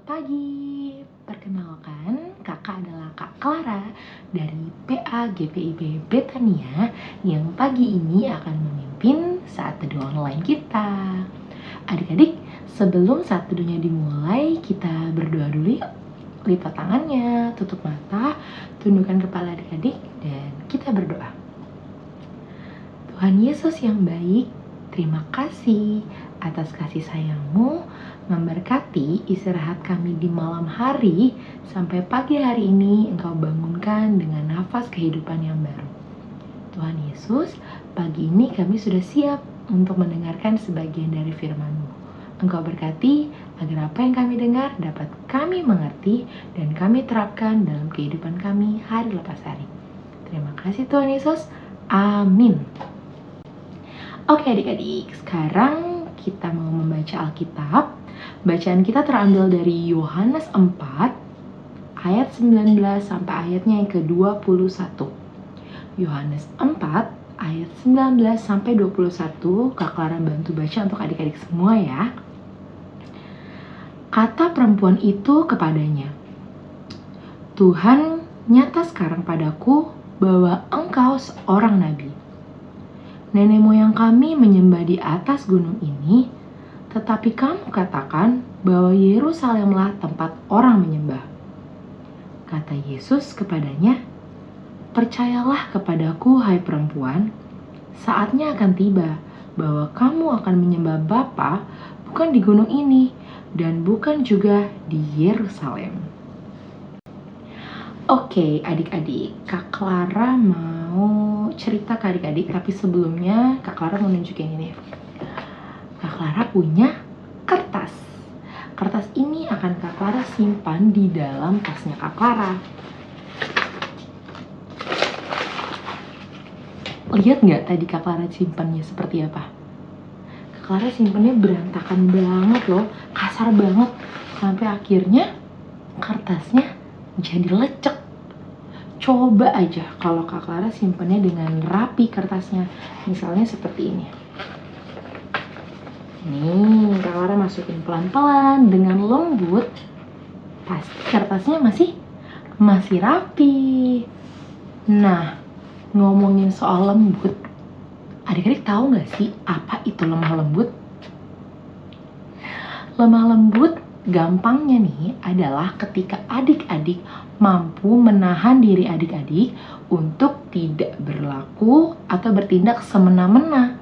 Selamat pagi, perkenalkan kakak adalah Kak Clara dari PA GPIB Betania yang pagi ini akan memimpin saat teduh online kita. Adik-adik, sebelum saat teduhnya dimulai, kita berdoa dulu yuk. Lipat tangannya, tutup mata, tundukkan kepala adik-adik, dan kita berdoa. Tuhan Yesus yang baik, terima kasih atas kasih sayang-Mu memberkati istirahat kami di malam hari sampai pagi hari ini Engkau bangunkan dengan nafas kehidupan yang baru. Tuhan Yesus, pagi ini kami sudah siap untuk mendengarkan sebagian dari firman-Mu. Engkau berkati agar apa yang kami dengar dapat kami mengerti dan kami terapkan dalam kehidupan kami hari lepas hari. Terima kasih Tuhan Yesus. Amin. Oke adik-adik, sekarang kita mau membaca Alkitab. Bacaan kita terambil dari Yohanes 4 ayat 19 sampai ayatnya yang ke-21. Yohanes 4 ayat 19 sampai 21. Kak Clara bantu baca untuk adik-adik semua ya. Kata perempuan itu kepadanya, Tuhan, nyata sekarang padaku bahwa engkau seorang nabi. Nenek moyang kami menyembah di atas gunung ini, tetapi kamu katakan bahwa Yerusalemlah tempat orang menyembah. Kata Yesus kepadanya, percayalah kepadaku hai perempuan, saatnya akan tiba bahwa kamu akan menyembah Bapa bukan di gunung ini dan bukan juga di Yerusalem. Oke adik-adik, Kak Clara mau cerita ke adik-adik, tapi sebelumnya Kak Clara mau nunjukin ini. Kak Clara punya kertas. Kertas ini akan Kak Clara simpan di dalam tasnya Kak Clara. Lihat nggak tadi Kak Clara simpannya seperti apa? Kak Clara simpannya berantakan banget loh, kasar banget. Sampai akhirnya kertasnya jadi lecek. Coba aja kalau Kak Clara simpannya dengan rapi kertasnya. Misalnya seperti ini. Nih, Kak Clara masukin pelan-pelan dengan lembut. Pasti kertasnya masih rapi. Nah, ngomongin soal lembut, adik-adik tahu nggak sih apa itu lemah lembut? Lemah lembut gampangnya nih adalah ketika adik-adik mampu menahan diri adik-adik untuk tidak berlaku atau bertindak semena-mena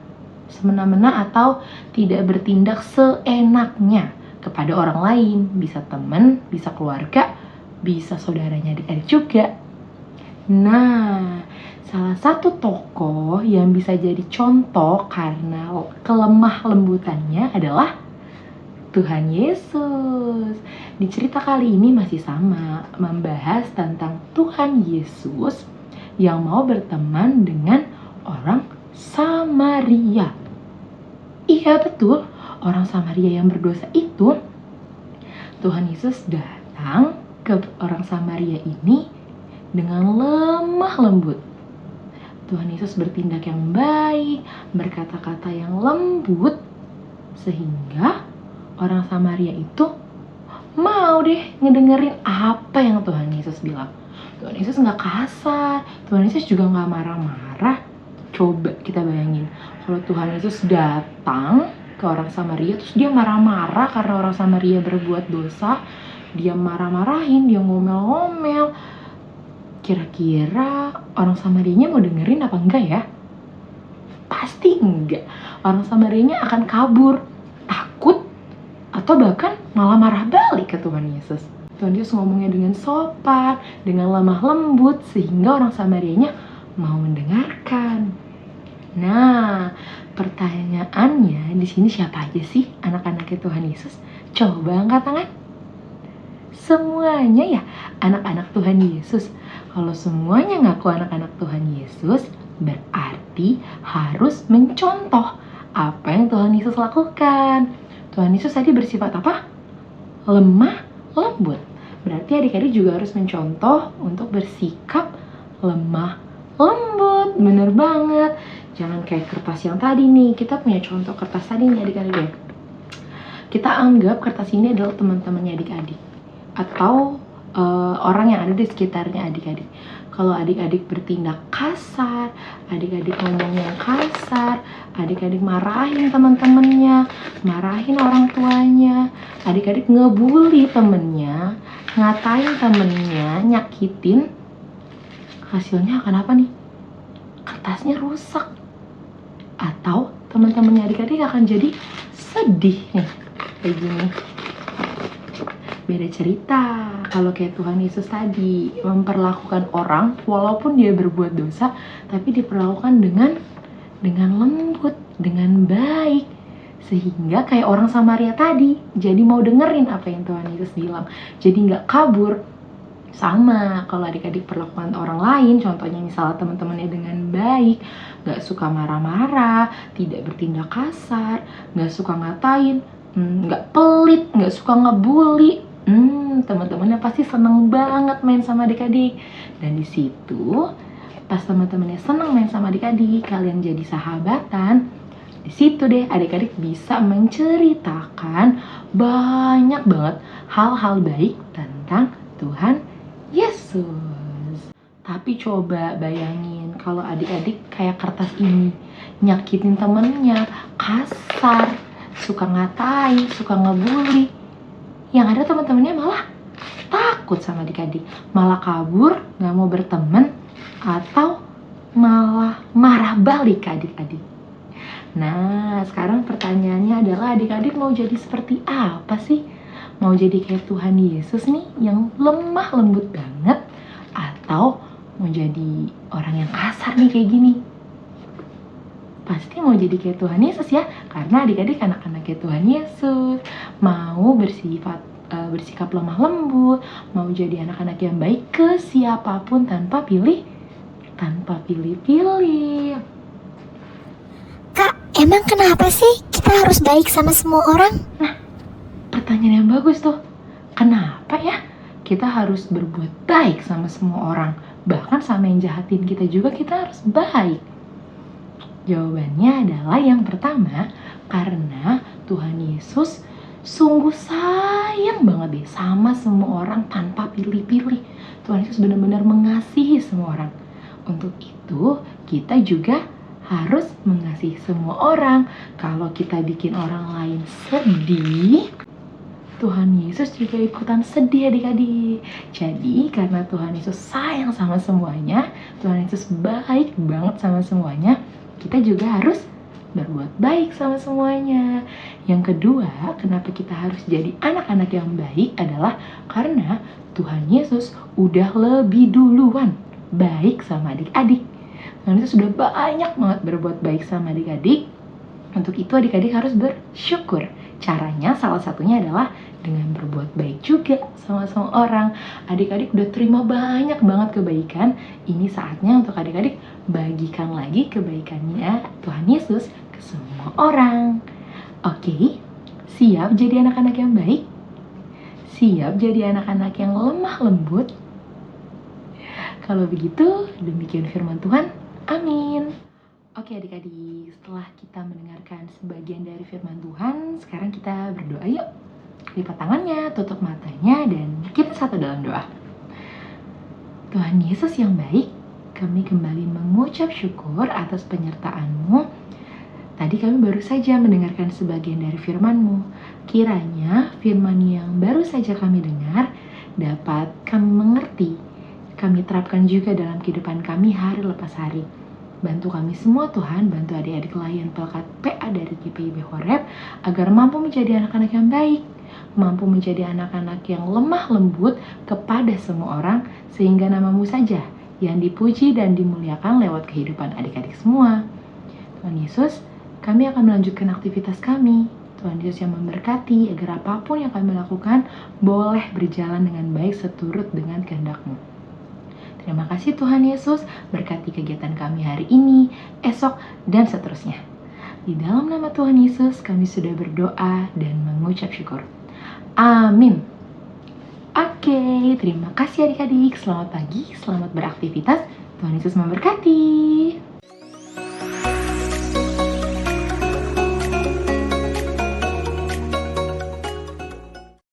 atau tidak bertindak seenaknya kepada orang lain, bisa teman, bisa keluarga, bisa saudaranya adik-adik juga. Nah, salah satu tokoh yang bisa jadi contoh karena kelemah lembutannya adalah Tuhan Yesus. Di cerita kali ini masih sama, membahas tentang Tuhan Yesus yang mau berteman dengan orang Samaria. Iya betul, orang Samaria yang berdosa itu. Tuhan Yesus datang ke orang Samaria ini dengan lemah lembut. Tuhan Yesus bertindak yang baik, berkata-kata yang lembut, sehingga orang Samaria itu mau deh ngedengerin apa yang Tuhan Yesus bilang. Tuhan Yesus gak kasar, Tuhan Yesus juga gak marah-marah. Coba kita bayangin, kalau Tuhan Yesus datang ke orang Samaria, terus dia marah-marah karena orang Samaria berbuat dosa, dia marah-marahin, dia ngomel-ngomel. Kira-kira orang Samarianya mau dengerin apa enggak ya? Pasti enggak. Orang Samarianya akan kabur, takut, atau bahkan malah marah balik ke Tuhan Yesus. Tuhan Yesus ngomongnya dengan sopan, dengan lemah lembut, sehingga orang Samarianya mau mendengarkan. Nah, pertanyaannya di sini siapa aja sih anak-anaknya Tuhan Yesus? Coba angkat tangan. Semuanya ya, anak-anak Tuhan Yesus. Kalau semuanya ngaku anak-anak Tuhan Yesus, berarti harus mencontoh apa yang Tuhan Yesus lakukan. Tuhan Yesus tadi bersifat apa? Lemah lembut. Berarti adik-adik juga harus mencontoh untuk bersikap lemah lembut. Bener banget. Jangan kayak kertas yang tadi nih. Kita punya contoh kertas tadi nih adik-adik. Kita anggap kertas ini adalah teman-temannya adik-adik. atau orang yang ada di sekitarnya adik-adik. Kalau adik-adik bertindak kasar, adik-adik ngomong yang kasar, adik-adik marahin teman-temannya, marahin orang tuanya, adik-adik ngebully temennya, ngatain temennya, nyakitin, hasilnya akan apa nih? Kertasnya rusak. Atau teman-temannya adik-adik akan jadi sedih nih, kayak gini. Beda cerita kalau kayak Tuhan Yesus tadi memperlakukan orang walaupun dia berbuat dosa, tapi diperlakukan dengan lembut, dengan baik, sehingga kayak orang Samaria tadi jadi mau dengerin apa yang Tuhan Yesus bilang, jadi nggak kabur. Sama kalau adik-adik perlakukan orang lain, contohnya misalnya teman-temannya dengan baik, nggak suka marah-marah, tidak bertindak kasar, nggak suka ngatain, nggak pelit, nggak suka ngebully, teman-temannya pasti seneng banget main sama adik-adik. Dan di situ pas teman-temannya seneng main sama adik-adik, kalian jadi sahabatan, di situ deh adik-adik bisa menceritakan banyak banget hal-hal baik tentang Tuhan Yesus. Tapi coba bayangin kalau adik-adik kayak kertas ini, nyakitin temennya, kasar, suka ngatain, suka ngebully. Yang ada teman-temannya malah takut sama adik-adik, malah kabur, gak mau berteman, atau malah marah balik ke adik-adik. Nah, sekarang pertanyaannya adalah adik-adik mau jadi seperti apa sih? Mau jadi kayak Tuhan Yesus nih yang lemah lembut banget, atau mau jadi orang yang kasar nih kayak gini? Pasti mau jadi kayak Tuhan Yesus ya, karena adik-adik anak-anak kayak Tuhan Yesus, mau bersikap lemah lembut, mau jadi anak-anak yang baik ke siapapun tanpa pilih-pilih. Kak, emang kenapa sih kita harus baik sama semua orang? Nah, pertanyaan yang bagus tuh. Kenapa ya kita harus berbuat baik sama semua orang? Bahkan sama yang jahatin kita juga kita harus baik. Jawabannya adalah yang pertama, karena Tuhan Yesus sungguh sayang banget deh sama semua orang tanpa pilih-pilih. Tuhan Yesus benar-benar mengasihi semua orang. Untuk itu, kita juga harus mengasihi semua orang. Kalau kita bikin orang lain sedih, Tuhan Yesus juga ikutan sedih adik-adik. Jadi karena Tuhan Yesus sayang sama semuanya, Tuhan Yesus baik banget sama semuanya, kita juga harus berbuat baik sama semuanya. Yang kedua, kenapa kita harus jadi anak-anak yang baik adalah karena Tuhan Yesus udah lebih duluan baik sama adik-adik. Tuhan Yesus sudah banyak banget berbuat baik sama adik-adik. Untuk itu adik-adik harus bersyukur. Caranya salah satunya adalah dengan berbuat baik juga sama semua orang. Adik-adik udah terima banyak banget kebaikan. Ini saatnya untuk adik-adik bagikan lagi kebaikannya Tuhan Yesus ke semua orang. Oke, siap jadi anak-anak yang baik? Siap jadi anak-anak yang lemah lembut? Kalau begitu, demikian firman Tuhan. Amin. Oke adik-adik, setelah kita mendengarkan sebagian dari firman Tuhan, sekarang kita berdoa yuk. Lipat tangannya, tutup matanya, dan kita satu dalam doa. Tuhan Yesus yang baik, kami kembali mengucap syukur atas penyertaan-Mu. Tadi kami baru saja mendengarkan sebagian dari firman-Mu. Kiranya firman yang baru saja kami dengar dapat kami mengerti, kami terapkan juga dalam kehidupan kami hari lepas hari. Bantu kami semua Tuhan, bantu adik-adik layan Pelkat PA dari GPIB Horeb agar mampu menjadi anak-anak yang baik, mampu menjadi anak-anak yang lemah lembut kepada semua orang, sehingga nama-Mu saja yang dipuji dan dimuliakan lewat kehidupan adik-adik semua. Tuhan Yesus, kami akan melanjutkan aktivitas kami. Tuhan Yesus yang memberkati agar apapun yang kami lakukan boleh berjalan dengan baik seturut dengan kehendak-Mu. Terima kasih Tuhan Yesus, berkati kegiatan kami hari ini, esok, dan seterusnya. Di dalam nama Tuhan Yesus, kami sudah berdoa dan mengucap syukur. Amin. Oke, terima kasih adik-adik. Selamat pagi, selamat beraktivitas. Tuhan Yesus memberkati.